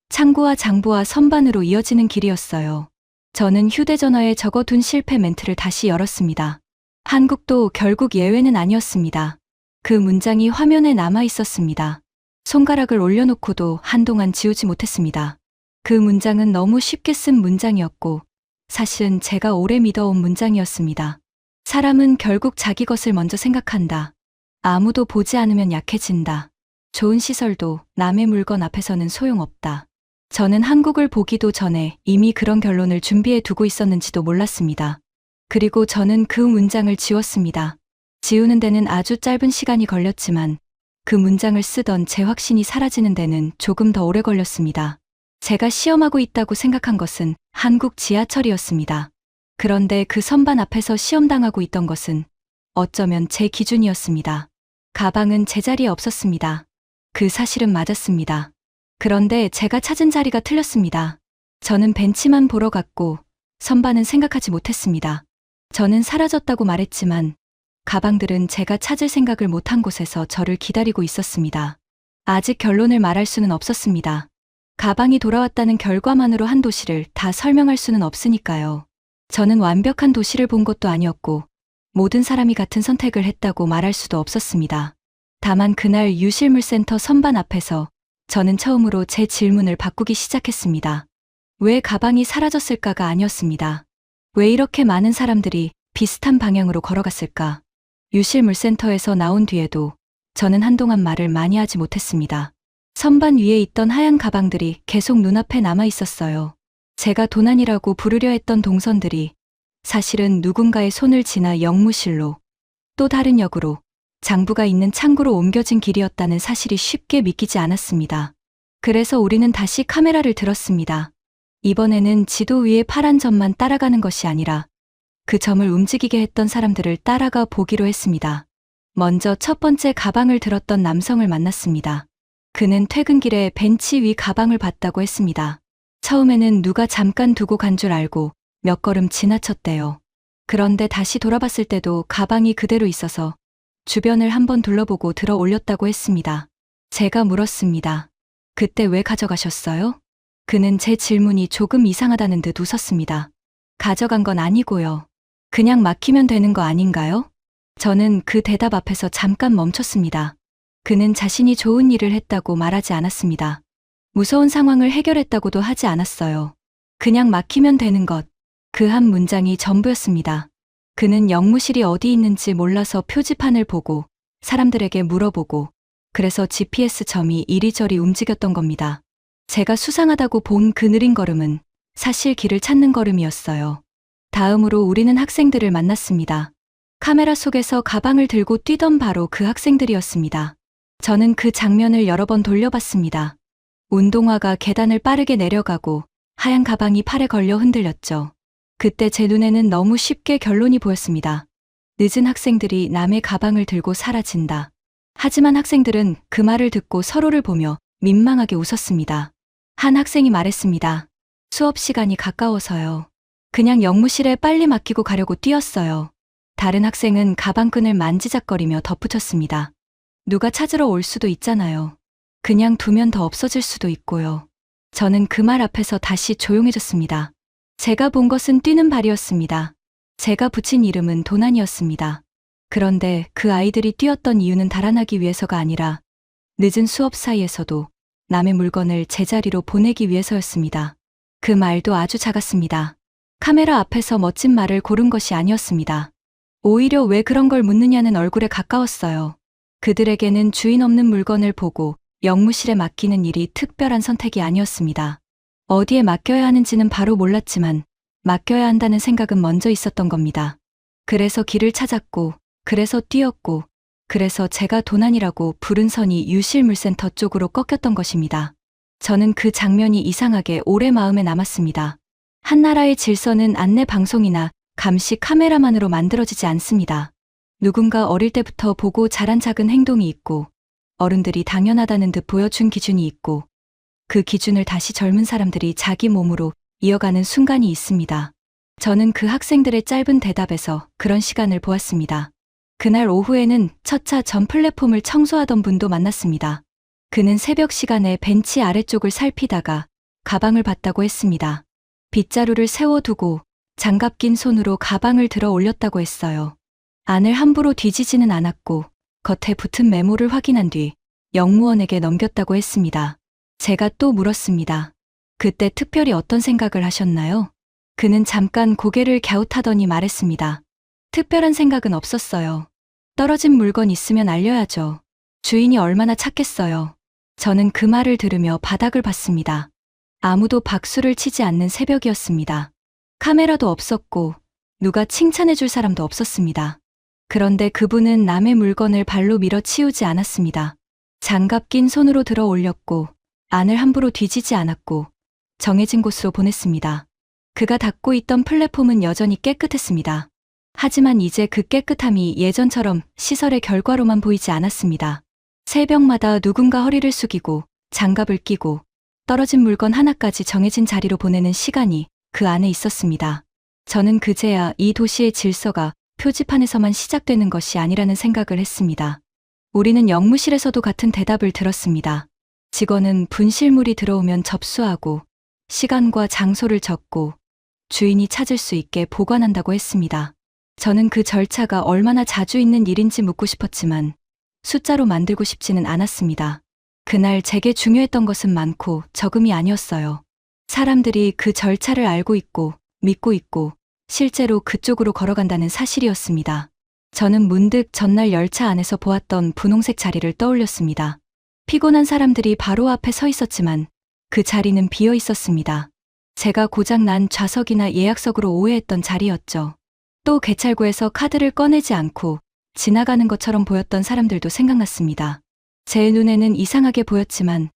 창구와 장부와 선반으로 이어지는 길이었어요. 저는 휴대전화에 적어둔 실패 멘트를 다시 열었습니다. 한국도 결국 예외는 아니었습니다. 그 문장이 화면에 남아 있었습니다. 손가락을 올려놓고도 한동안 지우지 못했습니다. 그 문장은 너무 쉽게 쓴 문장이었고 사실은 제가 오래 믿어온 문장이었습니다. 사람은 결국 자기 것을 먼저 생각한다. 아무도 보지 않으면 약해진다. 좋은 시설도 남의 물건 앞에서는 소용없다. 저는 한국을 보기도 전에 이미 그런 결론을 준비해 두고 있었는지도 몰랐습니다. 그리고 저는 그 문장을 지웠습니다. 지우는 데는 아주 짧은 시간이 걸렸지만 그 문장을 쓰던 제 확신이 사라지는 데는 조금 더 오래 걸렸습니다. 제가 시험하고 있다고 생각한 것은 한국 지하철이었습니다. 그런데 그 선반 앞에서 시험당하고 있던 것은 어쩌면 제 기준이었습니다. 가방은 제자리에 없었습니다. 그 사실은 맞았습니다. 그런데 제가 찾은 자리가 틀렸습니다. 저는 벤치만 보러 갔고 선반은 생각하지 못했습니다. 저는 사라졌다고 말했지만 가방들은 제가 찾을 생각을 못한 곳에서 저를 기다리고 있었습니다. 아직 결론을 말할 수는 없었습니다. 가방이 돌아왔다는 결과만으로 한 도시를 다 설명할 수는 없으니까요. 저는 완벽한 도시를 본 것도 아니었고 모든 사람이 같은 선택을 했다고 말할 수도 없었습니다. 다만 그날 유실물센터 선반 앞에서 저는 처음으로 제 질문을 바꾸기 시작했습니다. 왜 가방이 사라졌을까가 아니었습니다. 왜 이렇게 많은 사람들이 비슷한 방향으로 걸어갔을까? 유실물센터에서 나온 뒤에도 저는 한동안 말을 많이 하지 못했습니다. 선반 위에 있던 하얀 가방들이 계속 눈앞에 남아 있었어요. 제가 도난이라고 부르려 했던 동선들이 사실은 누군가의 손을 지나 영무실로 또 다른 역으로 장부가 있는 창구로 옮겨진 길이었다는 사실이 쉽게 믿기지 않았습니다. 그래서 우리는 다시 카메라를 들었습니다. 이번에는 지도 위의 파란 점만 따라가는 것이 아니라 그 점을 움직이게 했던 사람들을 따라가 보기로 했습니다. 먼저 첫 번째 가방을 들었던 남성을 만났습니다. 그는 퇴근길에 벤치 위 가방을 봤다고 했습니다. 처음에는 누가 잠깐 두고 간 줄 알고 몇 걸음 지나쳤대요. 그런데 다시 돌아봤을 때도 가방이 그대로 있어서 주변을 한번 둘러보고 들어 올렸다고 했습니다. 제가 물었습니다. 그때 왜 가져가셨어요? 그는 제 질문이 조금 이상하다는 듯 웃었습니다. 가져간 건 아니고요. 그냥 맡기면 되는 거 아닌가요? 저는 그 대답 앞에서 잠깐 멈췄습니다. 그는 자신이 좋은 일을 했다고 말하지 않았습니다. 무서운 상황을 해결했다고도 하지 않았어요. 그냥 맡기면 되는 것. 그 한 문장이 전부였습니다. 그는 영무실이 어디 있는지 몰라서 표지판을 보고 사람들에게 물어보고 그래서 GPS 점이 이리저리 움직였던 겁니다. 제가 수상하다고 본 그 느린 걸음은 사실 길을 찾는 걸음이었어요. 다음으로 우리는 학생들을 만났습니다. 카메라 속에서 가방을 들고 뛰던 바로 그 학생들이었습니다. 저는 그 장면을 여러 번 돌려봤습니다. 운동화가 계단을 빠르게 내려가고 하얀 가방이 팔에 걸려 흔들렸죠. 그때 제 눈에는 너무 쉽게 결론이 보였습니다. 늦은 학생들이 남의 가방을 들고 사라진다. 하지만 학생들은 그 말을 듣고 서로를 보며 민망하게 웃었습니다. 한 학생이 말했습니다. 수업 시간이 가까워서요. 그냥 영무실에 빨리 맡기고 가려고 뛰었어요. 다른 학생은 가방끈을 만지작거리며 덧붙였습니다. 누가 찾으러 올 수도 있잖아요. 그냥 두면 더 없어질 수도 있고요. 저는 그 말 앞에서 다시 조용해졌습니다. 제가 본 것은 뛰는 발이었습니다. 제가 붙인 이름은 도난이었습니다. 그런데 그 아이들이 뛰었던 이유는 달아나기 위해서가 아니라 늦은 수업 사이에서도 남의 물건을 제자리로 보내기 위해서였습니다. 그 말도 아주 작았습니다. 카메라 앞에서 멋진 말을 고른 것이 아니었습니다. 오히려 왜 그런 걸 묻느냐는 얼굴에 가까웠어요. 그들에게는 주인 없는 물건을 보고 영무실에 맡기는 일이 특별한 선택이 아니었습니다. 어디에 맡겨야 하는지는 바로 몰랐지만 맡겨야 한다는 생각은 먼저 있었던 겁니다. 그래서 길을 찾았고, 그래서 뛰었고, 그래서 제가 도난이라고 부른 선이 유실물센터 쪽으로 꺾였던 것입니다. 저는 그 장면이 이상하게 오래 마음에 남았습니다. 한 나라의 질서는 안내 방송이나 감시 카메라만으로 만들어지지 않습니다. 누군가 어릴 때부터 보고 자란 작은 행동이 있고, 어른들이 당연하다는 듯 보여준 기준이 있고, 그 기준을 다시 젊은 사람들이 자기 몸으로 이어가는 순간이 있습니다. 저는 그 학생들의 짧은 대답에서 그런 시간을 보았습니다. 그날 오후에는 첫 차 전 플랫폼을 청소하던 분도 만났습니다. 그는 새벽 시간에 벤치 아래쪽을 살피다가 가방을 봤다고 했습니다. 빗자루를 세워두고 장갑 낀 손으로 가방을 들어 올렸다고 했어요. 안을 함부로 뒤지지는 않았고 겉에 붙은 메모를 확인한 뒤 영무원에게 넘겼다고 했습니다. 제가 또 물었습니다. 그때 특별히 어떤 생각을 하셨나요? 그는 잠깐 고개를 갸웃하더니 말했습니다. 특별한 생각은 없었어요. 떨어진 물건 있으면 알려야죠. 주인이 얼마나 찾겠어요. 저는 그 말을 들으며 바닥을 봤습니다. 아무도 박수를 치지 않는 새벽이었습니다. 카메라도 없었고 누가 칭찬해줄 사람도 없었습니다. 그런데 그분은 남의 물건을 발로 밀어치우지 않았습니다. 장갑 낀 손으로 들어 올렸고 안을 함부로 뒤지지 않았고 정해진 곳으로 보냈습니다. 그가 닦고 있던 플랫폼은 여전히 깨끗했습니다. 하지만 이제 그 깨끗함이 예전처럼 시설의 결과로만 보이지 않았습니다. 새벽마다 누군가 허리를 숙이고 장갑을 끼고 떨어진 물건 하나까지 정해진 자리로 보내는 시간이 그 안에 있었습니다. 저는 그제야 이 도시의 질서가 표지판에서만 시작되는 것이 아니라는 생각을 했습니다. 우리는 영무실에서도 같은 대답을 들었습니다. 직원은 분실물이 들어오면 접수하고 시간과 장소를 적고 주인이 찾을 수 있게 보관한다고 했습니다. 저는 그 절차가 얼마나 자주 있는 일인지 묻고 싶었지만 숫자로 만들고 싶지는 않았습니다. 그날 제게 중요했던 것은 많고 적음이 아니었어요. 사람들이 그 절차를 알고 있고 믿고 있고 실제로 그쪽으로 걸어간다는 사실이었습니다. 저는 문득 전날 열차 안에서 보았던 분홍색 자리를 떠올렸습니다. 피곤한 사람들이 바로 앞에 서 있었지만 그 자리는 비어 있었습니다. 제가 고장난 좌석이나 예약석으로 오해했던 자리였죠. 또 개찰구에서 카드를 꺼내지 않고 지나가는 것처럼 보였던 사람들도 생각났습니다. 제 눈에는 이상하게 보였지만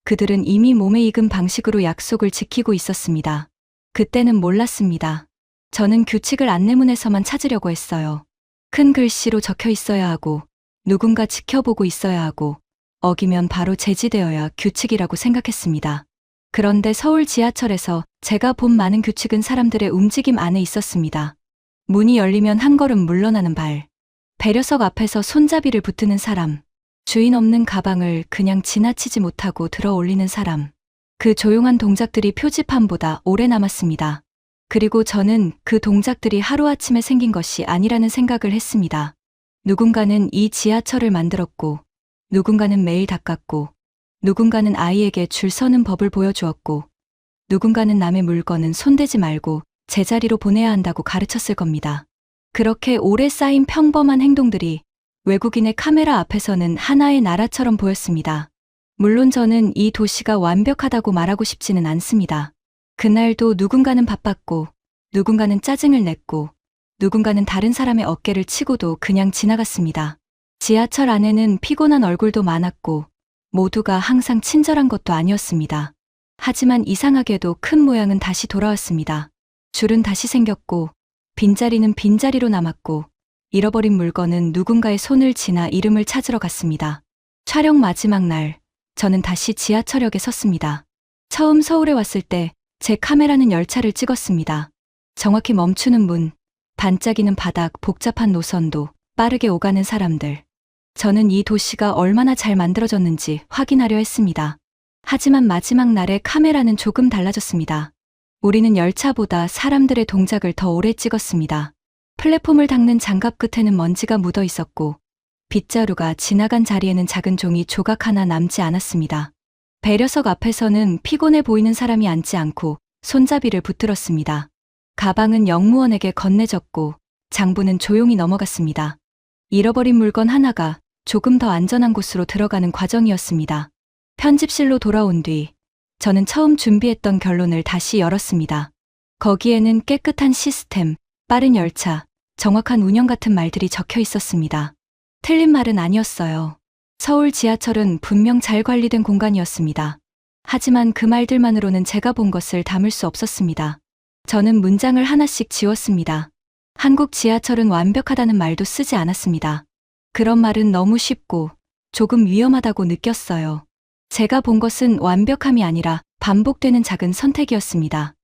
그들은 이미 몸에 익은 방식으로 약속을 지키고 있었습니다. 그때는 몰랐습니다. 저는 규칙을 안내문에서만 찾으려고 했어요. 큰 글씨로 적혀 있어야 하고 누군가 지켜보고 있어야 하고 어기면 바로 제지되어야 규칙이라고 생각했습니다. 그런데 서울 지하철에서 제가 본 많은 규칙은 사람들의 움직임 안에 있었습니다. 문이 열리면 한 걸음 물러나는 발, 배려석 앞에서 손잡이를 붙드는 사람, 주인 없는 가방을 그냥 지나치지 못하고 들어 올리는 사람. 그 조용한 동작들이 표지판보다 오래 남았습니다. 그리고 저는 그 동작들이 하루아침에 생긴 것이 아니라는 생각을 했습니다. 누군가는 이 지하철을 만들었고, 누군가는 매일 닦았고, 누군가는 아이에게 줄 서는 법을 보여주었고, 누군가는 남의 물건은 손대지 말고 제자리로 보내야 한다고 가르쳤을 겁니다. 그렇게 오래 쌓인 평범한 행동들이 외국인의 카메라 앞에서는 하나의 나라처럼 보였습니다. 물론 저는 이 도시가 완벽하다고 말하고 싶지는 않습니다. 그날도 누군가는 바빴고, 누군가는 짜증을 냈고, 누군가는 다른 사람의 어깨를 치고도 그냥 지나갔습니다. 지하철 안에는 피곤한 얼굴도 많았고, 모두가 항상 친절한 것도 아니었습니다. 하지만 이상하게도 큰 모양은 다시 돌아왔습니다. 줄은 다시 생겼고, 빈자리는 빈자리로 남았고, 잃어버린 물건은 누군가의 손을 지나 이름을 찾으러 갔습니다. 촬영 마지막 날, 저는 다시 지하철역에 섰습니다. 처음 서울에 왔을 때 제 카메라는 열차를 찍었습니다. 정확히 멈추는 문, 반짝이는 바닥, 복잡한 노선도, 빠르게 오가는 사람들. 저는 이 도시가 얼마나 잘 만들어졌는지 확인하려 했습니다. 하지만 마지막 날에 카메라는 조금 달라졌습니다. 우리는 열차보다 사람들의 동작을 더 오래 찍었습니다. 플랫폼을 닦는 장갑 끝에는 먼지가 묻어 있었고, 빗자루가 지나간 자리에는 작은 종이 조각 하나 남지 않았습니다. 배려석 앞에서는 피곤해 보이는 사람이 앉지 않고 손잡이를 붙들었습니다. 가방은 영무원에게 건네졌고 장부는 조용히 넘어갔습니다. 잃어버린 물건 하나가 조금 더 안전한 곳으로 들어가는 과정이었습니다. 편집실로 돌아온 뒤 저는 처음 준비했던 결론을 다시 열었습니다. 거기에는 깨끗한 시스템, 빠른 열차, 정확한 운영 같은 말들이 적혀 있었습니다. 틀린 말은 아니었어요. 서울 지하철은 분명 잘 관리된 공간이었습니다. 하지만 그 말들만으로는 제가 본 것을 담을 수 없었습니다. 저는 문장을 하나씩 지웠습니다. 한국 지하철은 완벽하다는 말도 쓰지 않았습니다. 그런 말은 너무 쉽고 조금 위험하다고 느꼈어요. 제가 본 것은 완벽함이 아니라 반복되는 작은 선택이었습니다.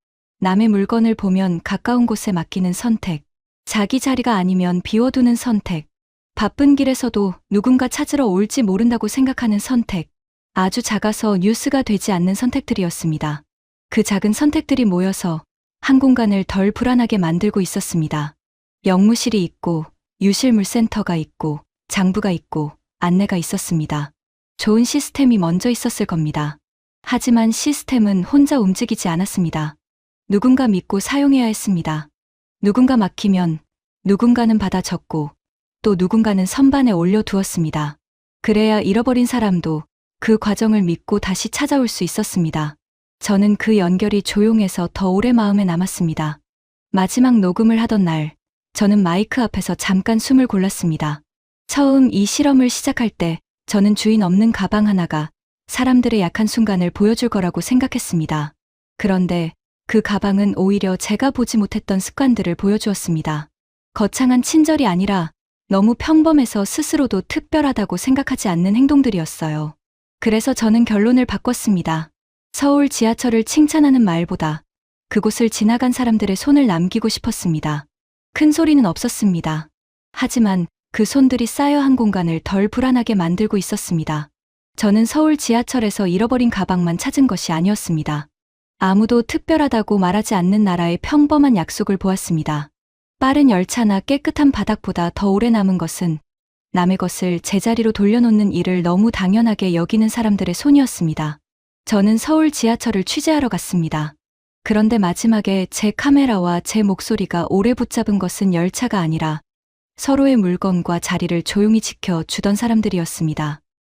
남의 물건을 보면 가까운 곳에 맡기는 선택, 자기 자리가 아니면 비워두는 선택, 바쁜 길에서도 누군가 찾으러 올지 모른다고 생각하는 선택, 아주 작아서 뉴스가 되지 않는 선택들이었습니다. 그 작은 선택들이 모여서 한 공간을 덜 불안하게 만들고 있었습니다. 영무실이 있고, 유실물 센터가 있고, 장부가 있고, 안내가 있었습니다. 좋은 시스템이 먼저 있었을 겁니다. 하지만 시스템은 혼자 움직이지 않았습니다. 누군가 믿고 사용해야 했습니다. 누군가 막히면 누군가는 받아 적고 또 누군가는 선반에 올려두었습니다. 그래야 잃어버린 사람도 그 과정을 믿고 다시 찾아올 수 있었습니다. 저는 그 연결이 조용해서 더 오래 마음에 남았습니다. 마지막 녹음을 하던 날, 저는 마이크 앞에서 잠깐 숨을 골랐습니다. 처음 이 실험을 시작할 때 저는 주인 없는 가방 하나가 사람들의 약한 순간을 보여줄 거라고 생각했습니다. 그런데 그 가방은 오히려 제가 보지 못했던 습관들을 보여주었습니다. 거창한 친절이 아니라 너무 평범해서 스스로도 특별하다고 생각하지 않는 행동들이었어요. 그래서 저는 결론을 바꿨습니다. 서울 지하철을 칭찬하는 말보다 그곳을 지나간 사람들의 손을 남기고 싶었습니다. 큰 소리는 없었습니다. 하지만 그 손들이 쌓여 한 공간을 덜 불안하게 만들고 있었습니다. 저는 서울 지하철에서 잃어버린 가방만 찾은 것이 아니었습니다. 아무도 특별하다고 말하지 않는 나라의 평범한 약속을 보았습니다. 빠른 열차나 깨끗한 바닥보다 더 오래 남은 것은 남의 것을 제자리로 돌려놓는 일을 너무 당연하게 여기는 사람들의 손이었습니다. 저는 서울 지하철을 취재하러 갔습니다. 그런데 마지막에 제 카메라와 제 목소리가 오래 붙잡은 것은 열차가 아니라 서로의 물건과 자리를 조용히 지켜 주던 사람들이었습니다.